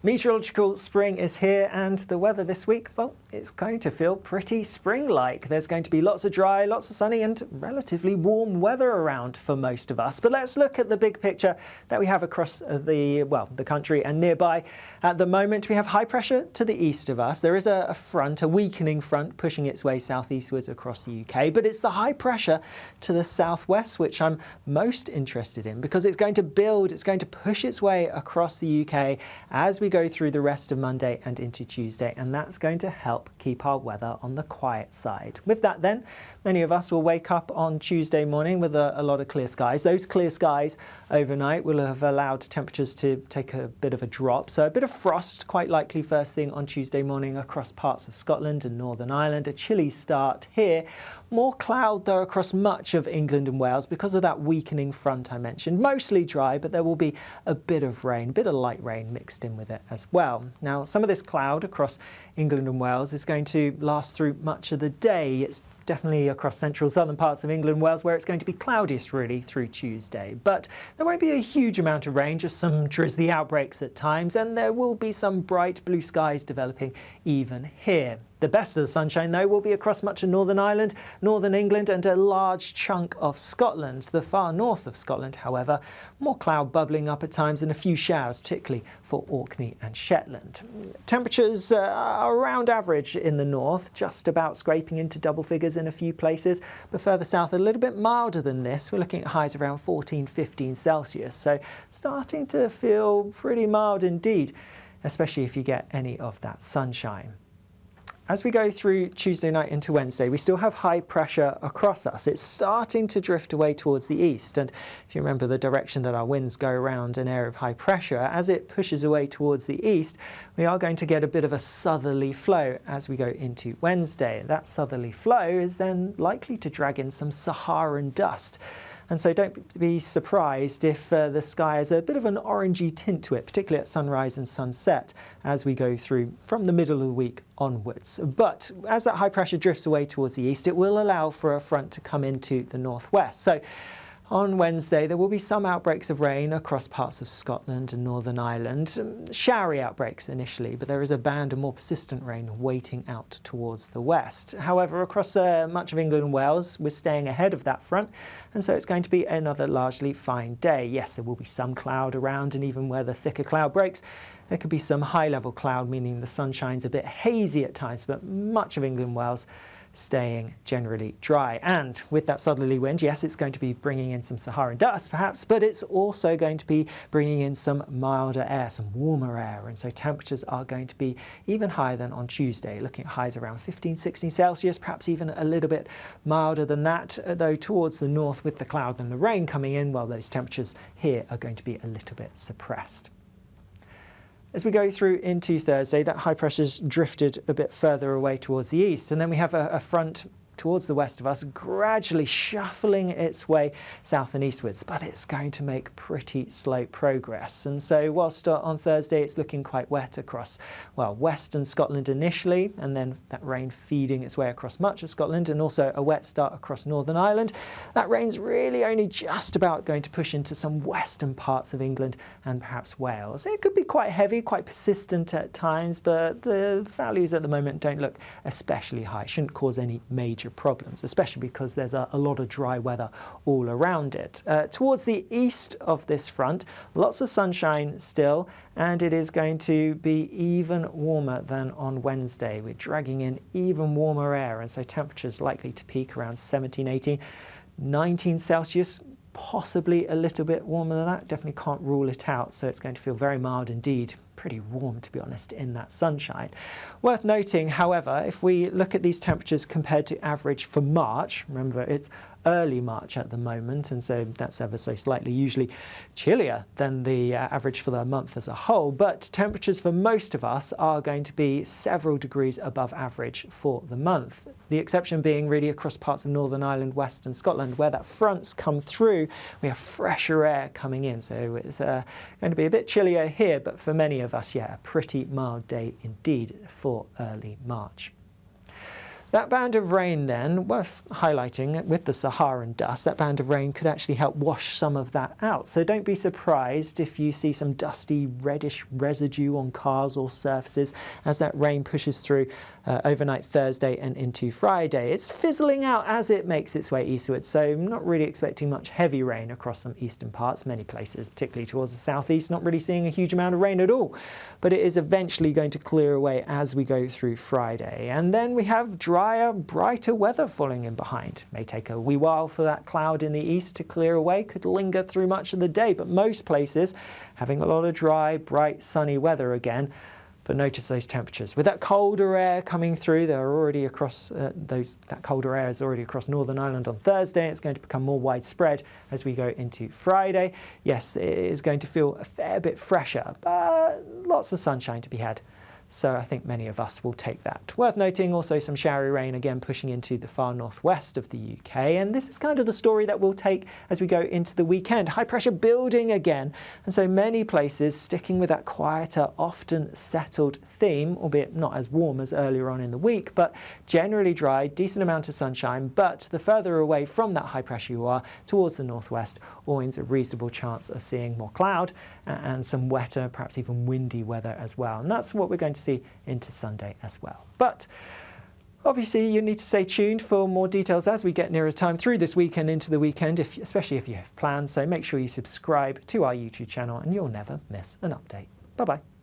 Meteorological spring is here, and the weather this week, well, it's going to feel pretty spring-like. There's going to be lots of dry, lots of sunny and relatively warm weather around for most of us. But let's look at the big picture that we have across the country and nearby. At the moment, we have high pressure to the east of us. There is a weakening front pushing its way southeastwards across the UK, but it's the high pressure to the southwest which I'm most interested in, because it's going to build, it's going to push its way across the UK as we go through the rest of Monday and into Tuesday, and that's going to help keep our weather on the quiet side. With that then, many of us will wake up on Tuesday morning with a lot of clear skies. Those clear skies overnight will have allowed temperatures to take a bit of a drop, so a bit of frost quite likely first thing on Tuesday morning across parts of Scotland and Northern Ireland. A chilly start here. More cloud though across much of England and Wales because of that weakening front I mentioned. Mostly dry, but there will be a bit of rain, a bit of light rain mixed in with it as well. Now, some of this cloud across England and Wales is going to last through much of the day. It's definitely across central southern parts of England and Wales where it's going to be cloudiest really through Tuesday. But there won't be a huge amount of rain, just some drizzly outbreaks at times, and there will be some bright blue skies developing even here. The best of the sunshine, though, will be across much of Northern Ireland, Northern England and a large chunk of Scotland. The far north of Scotland, however, more cloud bubbling up at times and a few showers, particularly for Orkney and Shetland. Temperatures are around average in the north, just about scraping into double figures in a few places, but further south a little bit milder than this. We're looking at highs around 14-15 Celsius, so starting to feel pretty mild indeed, especially if you get any of that sunshine. As we go through Tuesday night into Wednesday, we still have high pressure across us. It's starting to drift away towards the east, and if you remember the direction that our winds go around an area of high pressure, as it pushes away towards the east, we are going to get a bit of a southerly flow as we go into Wednesday. That southerly flow is then likely to drag in some Saharan dust. And so don't be surprised if the sky has a bit of an orangey tint to it, particularly at sunrise and sunset as we go through from the middle of the week onwards. But as that high pressure drifts away towards the east, it will allow for a front to come into the northwest. So on Wednesday, there will be some outbreaks of rain across parts of Scotland and Northern Ireland. Showery outbreaks initially, but there is a band of more persistent rain waiting out towards the west. However, across much of England and Wales, we're staying ahead of that front, and so it's going to be another largely fine day. Yes, there will be some cloud around, and even where the thicker cloud breaks, there could be some high-level cloud, meaning the sunshine's a bit hazy at times, but much of England and Wales staying generally dry. And with that southerly wind, yes, it's going to be bringing in some Saharan dust perhaps, but it's also going to be bringing in some milder air, some warmer air, and so temperatures are going to be even higher than on Tuesday, looking at highs around 15-16 Celsius, perhaps even a little bit milder than that, though towards the north with the cloud and the rain coming in, well, those temperatures here are going to be a little bit suppressed. As we go through into Thursday, that high pressure's drifted a bit further away towards the east, and then we have a front towards the west of us, gradually shuffling its way south and eastwards, but it's going to make pretty slow progress. And so whilst on Thursday it's looking quite wet across, well, western Scotland initially, and then that rain feeding its way across much of Scotland, and also a wet start across Northern Ireland, that rain's really only just about going to push into some western parts of England and perhaps Wales. It could be quite heavy, quite persistent at times, but the values at the moment don't look especially high. Shouldn't cause any major problems, especially because there's a lot of dry weather all around it. Towards the east of this front, lots of sunshine still, and it is going to be even warmer than on Wednesday. We're dragging in even warmer air, and so temperatures likely to peak around 17, 18, 19 Celsius, possibly a little bit warmer than that. Definitely can't rule it out, so it's going to feel very mild indeed. Pretty warm, to be honest, in that sunshine. Worth noting, however, if we look at these temperatures compared to average for March, remember it's early March at the moment, and so that's ever so slightly usually chillier than the average for the month as a whole, but temperatures for most of us are going to be several degrees above average for the month. The exception being really across parts of Northern Ireland, Western Scotland, where that front's come through, we have fresher air coming in, so it's going to be a bit chillier here, but for many of us, yeah, a pretty mild day indeed for early March. That band of rain then, worth highlighting with the Saharan dust, that band of rain could actually help wash some of that out. So don't be surprised if you see some dusty reddish residue on cars or surfaces as that rain pushes through overnight Thursday and into Friday. It's fizzling out as it makes its way eastwards, so I'm not really expecting much heavy rain across some eastern parts. Many places, particularly towards the southeast, not really seeing a huge amount of rain at all. But it is eventually going to clear away as we go through Friday. And then we have drier, brighter weather falling in behind. May take a wee while for that cloud in the east to clear away, could linger through much of the day, but most places having a lot of dry, bright, sunny weather again. But notice those temperatures. With that colder air coming through, they're already across that colder air is already across Northern Ireland on Thursday. It's going to become more widespread as we go into Friday. Yes, it is going to feel a fair bit fresher, but lots of sunshine to be had. So I think many of us will take that. Worth noting also some showery rain again pushing into the far northwest of the UK, and this is kind of the story that we'll take as we go into the weekend. High pressure building again, and so many places sticking with that quieter, often settled theme, albeit not as warm as earlier on in the week, but generally dry, decent amount of sunshine. But the further away from that high pressure you are towards the northwest, always a reasonable chance of seeing more cloud and some wetter, perhaps even windy weather as well. And that's what we're going to see into Sunday as well. But obviously you need to stay tuned for more details as we get nearer time through this week and into the weekend, especially if you have plans. So make sure you subscribe to our YouTube channel and you'll never miss an update. Bye-bye.